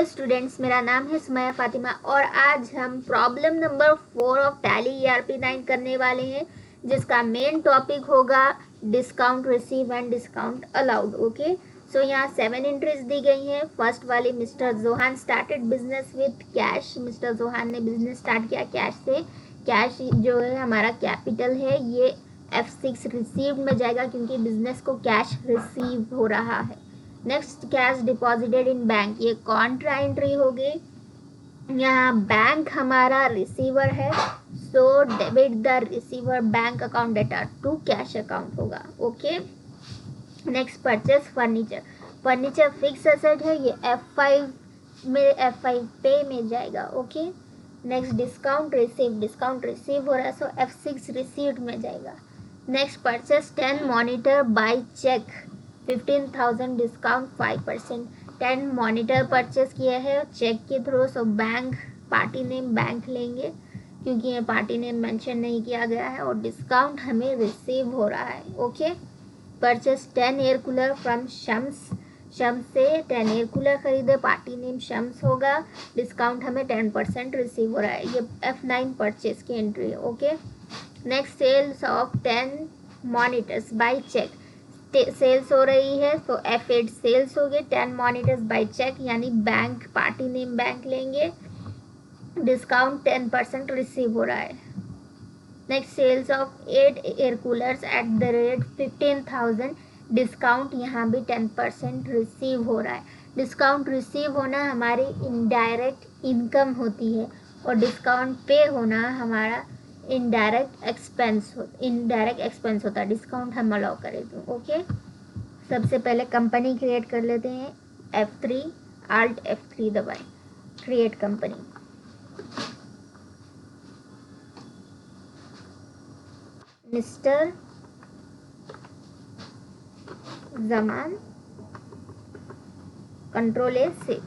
Hello students, मेरा नाम है सुमैया फातिमा और आज हम problem number 4 of Tally ERP 9 करने वाले हैं, जिसका मेन टॉपिक होगा discount receive and discount allowed. Okay, so यहाँ 7 एंट्रीज दी गई हैं। फर्स्ट वाली, mister Johan started business with cash. Mister Johan ने बिजनेस स्टार्ट किया कैश से। कैश जो है हमारा कैपिटल है, ये F6 रिसीव्ड में जाएगा क्योंकि बिजनेस को कैश रिसीव हो रहा है। Next, cash deposited in bank, ये कॉन्ट्रा एंट्री हो गई। यहाँ बैंक हमारा रिसीवर है, so debit the receiver bank account debtor to cash account होगा। Okay, next, purchase furniture. Furniture fix asset है, ये F5 पे में जाएगा। ओके, नेक्स्ट, डिस्काउंट रिसीव हो रहा है, सो F6 रिसीव्ड में जाएगा। Next, purchase 10 monitor by cheque 15,000 discount 5%। 10 monitor purchase किया है चेक के through, so bank party name bank लेंगे क्योंकि ये पार्टी नेम मेंशन नहीं किया गया है और डिस्काउंट हमें रिसीव हो रहा है। Okay, purchase 10 air cooler from Shams से 10 एयर कूलर खरीदे, पार्टी नेम शम्स होगा, डिस्काउंट हमें 10% रिसीव हो रहा है। ये F9 परचेस की एंट्री है। Okay, next, sales of 10 monitors by cheque, sales हो रही है, तो F8 सेल्स हो गए। 10 मॉनिटर्स बाय चेक यानी बैंक पार्टी नेम बैंक लेंगे, डिस्काउंट 10% रिसीव हो रहा है। Next, sales of 8 air coolers at the rate 15,000, discount यहाँ भी 10% रिसीव हो रहा है। डिस्काउंट रिसीव होना हमारी इनडायरेक्ट इनकम होती है और डिस्काउंट पे होना हमारा इनडायरेक्ट एक्सपेंस होता है। डिस्काउंट हम अलाउ करें तो। ओके, सबसे पहले कंपनी क्रिएट कर लेते हैं। F3 Alt F3 दबाएं, create company. Mister Zaman, control A save,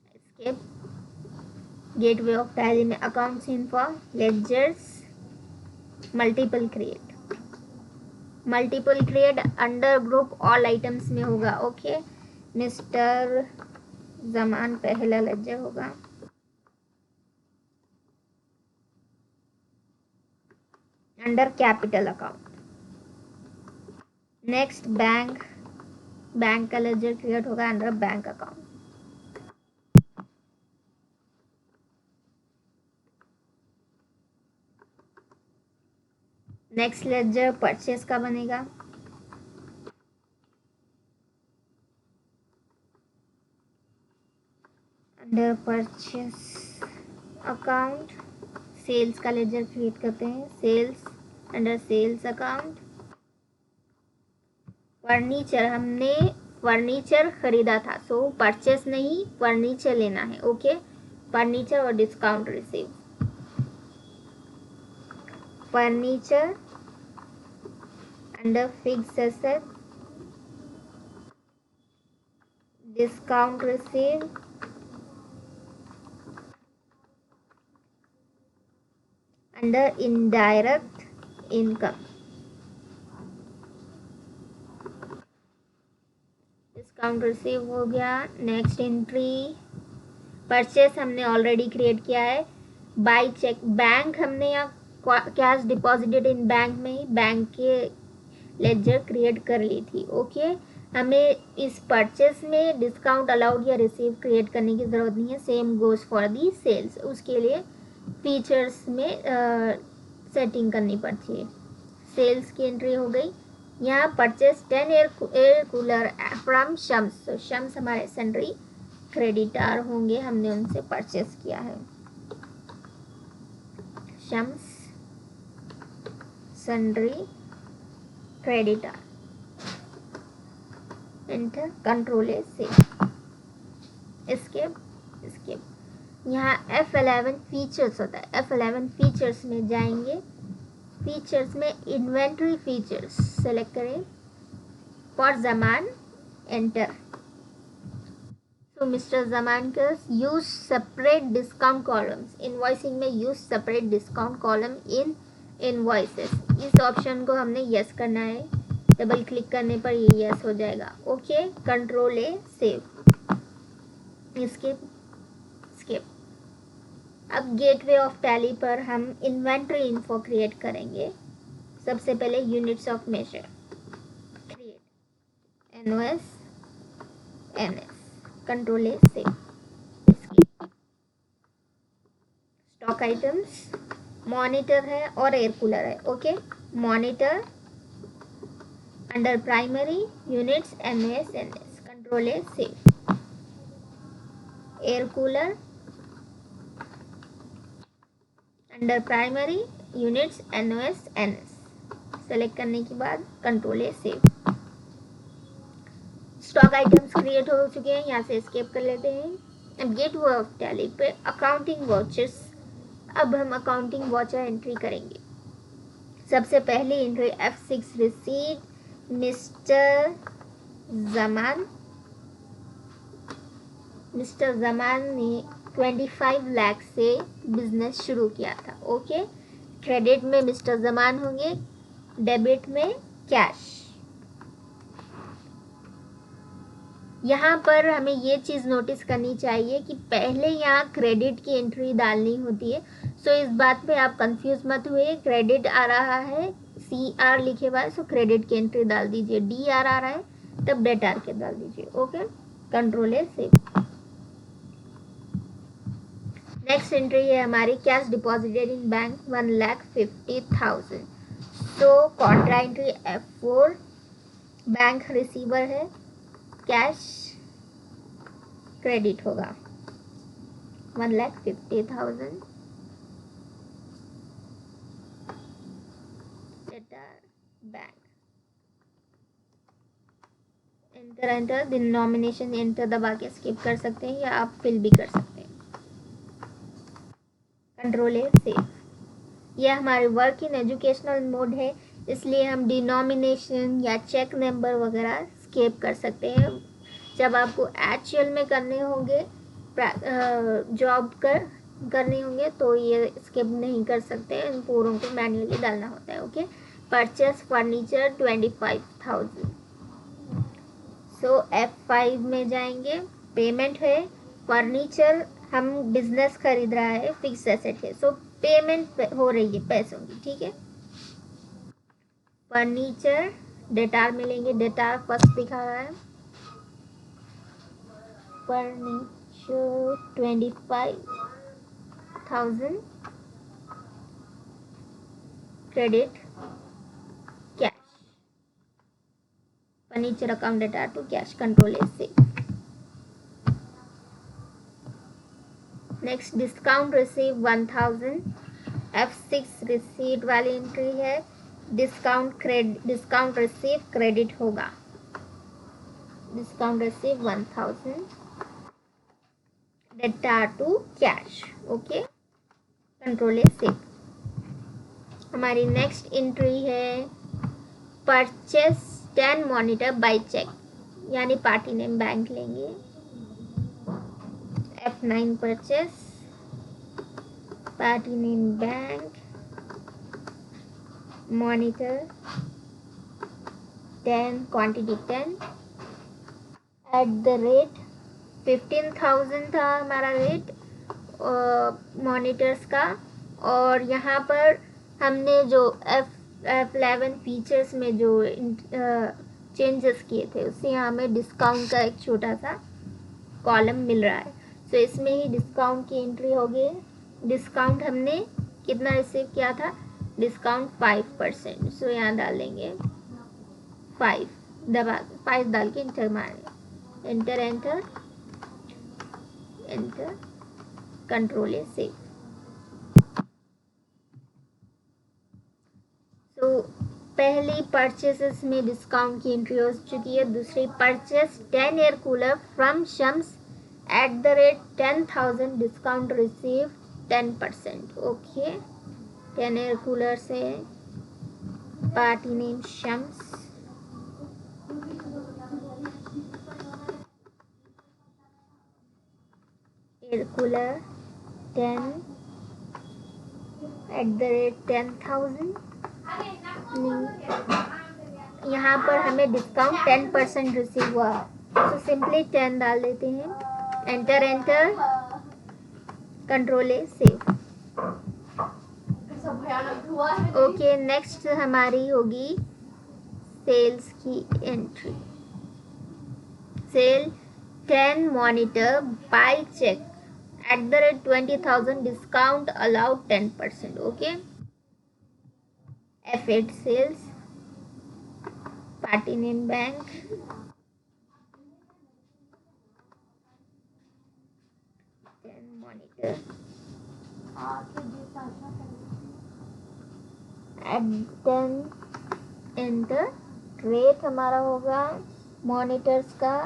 escape. Gateway of Tally में accounts info, ledgers, multiple create under group all items में होगा। ओके, मिस्टर जमान पहला लेजर होगा। Under capital account. Next, bank का लेजर क्रिएट होगा under bank account. Next ledger purchase का बनेगा। Under purchase account sales का लेजर क्रिएट करते हैं, sales under sales account. Furniture, हमने फर्नीचर खरीदा था, सो परचेस नहीं फर्नीचर लेना है। ओके, फर्नीचर और discount receive. Furniture under fix asset, discount receive under indirect income. Discount receive हो गया। नेक्स्ट एंट्री, परचेस हमने ऑलरेडी क्रिएट किया है। बाय चेक, बैंक हमने यहाँ कैश डिपॉजिटेड इन बैंक में ही बैंक के लेजर क्रिएट कर ली थी। ओके, हमें इस परचेस में डिस्काउंट अलाउड या रिसीव क्रिएट करने की ज़रूरत नहीं है। Same goes for the sales, उसके लिए फीचर्स में सेटिंग करनी पड़ती है। सेल्स की एंट्री हो गई। यहाँ purchase 10 air cooler from Shams, Shams हमारे सन्ड्री क्रेडिटर होंगे, हमने उनसे परचेस किया है। Shams sundry creditor, enter, control A save, escape. यहाँ F11 फीचर्स होता है, F11 फीचर्स में जाएंगे। फीचर्स में इन्वेंट्री फीचर्स सेलेक्ट करें, फॉर जमान, एंटर। तो मिस्टर जमान का use separate discount columns, invoicing में use separate discount column in invoices, इस ऑप्शन को हमने यस करना है। डबल क्लिक करने पर ये यस हो जाएगा। Okay, control A save. Skip skip. अब गेटवे ऑफ टैली पर हम इन्वेंट्री इन्फो क्रिएट करेंगे। सबसे पहले units of measure create NOS NS, control A save. Stock items monitor है और एयर कूलर है। Okay, monitor under primary units NOS NS, control A save. Air cooler under primary units NOS NS, select करने के बाद control A save. Stock items create हो चुके हैं, यहाँ से एस्केप कर लेते हैं। अब गेट ऑफ टैली पे अकाउंटिंग वॉचर्स, अब हम अकाउंटिंग वॉचर एंट्री करेंगे। सबसे पहली entry F6 receipt mister Zaman ने 25 लाख से बिजनेस शुरू किया था। ओके, क्रेडिट में मिस्टर जमान होंगे, डेबिट में कैश। यहाँ पर हमें ये चीज़ नोटिस करनी चाहिए कि पहले यहाँ क्रेडिट की एंट्री डालनी होती है। सो इस बात पे आप कंफ्यूज मत हुए। क्रेडिट आ रहा है, CR लिखे हुआ है, सो क्रेडिट की एंट्री डाल दीजिए। DR आ रहा है तब डेटार के डाल दीजिए। Okay, control A save. Next entry है हमारी कैश डिपॉजिटेड इन बैंक 1,50,000। तो Contra entry F4, bank receiver है, कैश क्रेडिट होगा 1,50,000। बैंक एंटर डिनोमिनेशन एंटर दबा के स्किप कर सकते हैं या आप फिल भी कर सकते हैं। Control A save. यह हमारे वर्क इन एजुकेशनल मोड है, इसलिए हम डिनोमिनेशन या चेक नंबर वगैरह स्किप कर सकते हैं। जब आपको एक्चुअल में करने होंगे, जॉब करने होंगे तो ये स्किप नहीं कर सकते, इन पूरों को मैन्युअली डालना होता है। Okay, purchase furniture 25,000। सो F5 में जाएंगे, पेमेंट है, फर्नीचर हम बिजनेस खरीद रहा है, फिक्स एसेट है, सो पेमेंट हो रही है पैसों की। ठीक है, फर्नीचर डेटार मिलेंगे, डेटार फर्स्ट दिखा रहा है, furniture 25,000 credit cash, furniture account debtor to cash, control A save. Next discount receive 1,000, F6 receipt वाली एंट्री है। डिस्काउंट रिसीव क्रेडिट होगा, discount receive 1,000 debtor to cash. Okay, control A save. हमारी next entry है purchase 10 monitor by cheque, यानी party name bank लेंगे। F9 purchase party name bank monitor 10 quantity 10 @15,000 था हमारा rate monitors का। और यहाँ पर हमने जो F11 फीचर्स में जो चेंजेस किए थे उससे यहाँ हमें डिस्काउंट का एक छोटा सा कॉलम मिल रहा है। सो इसमें ही डिस्काउंट की एंट्री होगी। डिस्काउंट हमने कितना रिसीव किया था, डिस्काउंट 5%। सो यहाँ डाल देंगे 5, दबा 5 डाल के इंटर मारेंगे, enter enter enter, control A save. तो पहली परचेसेस में डिस्काउंट की एंट्री हो चुकी है। दूसरी purchase 10 air cooler from Shams @10,000 discount receive 10%। Okay, 10 air cooler से party name Shams, air cooler 10 @10,000। यहाँ पर हमें डिस्काउंट 10% रिसीव हुआ, तो सिंपली 10 डाल देते हैं, enter, control A, save. Okay, next हमारी होगी सेल्स की एंट्री। Sale 10 monitor by cheque @20,000 discount allowed 10%। Okay, F8 sales, party name bank, monitor enter. Rate हमारा होगा मॉनिटर्स का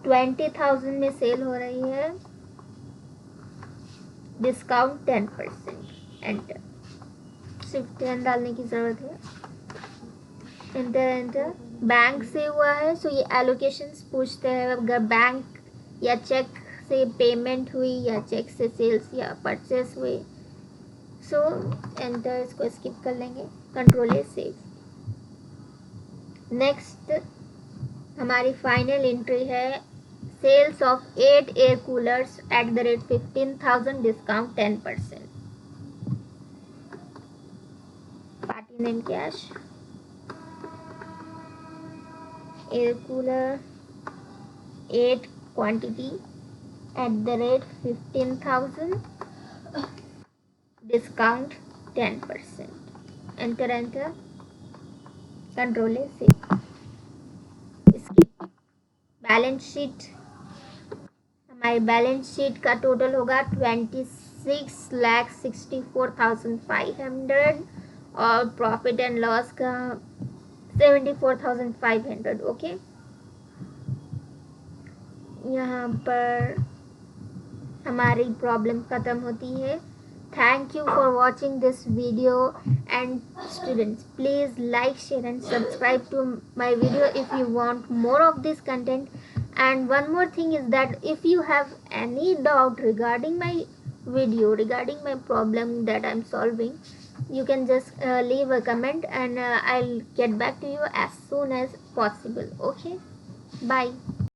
20,000 में सेल हो रही है, डिस्काउंट 10%। एंटर, सिर्फ 10 डालने की ज़रूरत है। एंटर, बैंक से हुआ है सो ये एलोकेशंस पूछते हैं, अगर बैंक या चेक से पेमेंट हुई या चेक से सेल्स या परचेस हुई, सो एंटर, इसको स्किप कर लेंगे, कंट्रोल ए, सेव। नेक्स्ट हमारी फाइनल एंट्री है sales of 8 air coolers @15,000 discount 10%। Party name cash, air cooler 8 quantity @15,000 discount 10%। Enter, control A, save. Balance sheet, हमारी बैलेंस शीट का टोटल होगा 26,64,500 और प्रॉफिट एंड लॉस का 74,500। Okay, यहाँ पर हमारी प्रॉब्लम ख़त्म होती है। Thank you for watching this video, and students, please like, share and subscribe to my video if you want more of this content. And one more thing is that if you have any doubt regarding my video, regarding my problem that I'm solving, you can just leave a comment, and I'll get back to you as soon as possible. Okay, bye.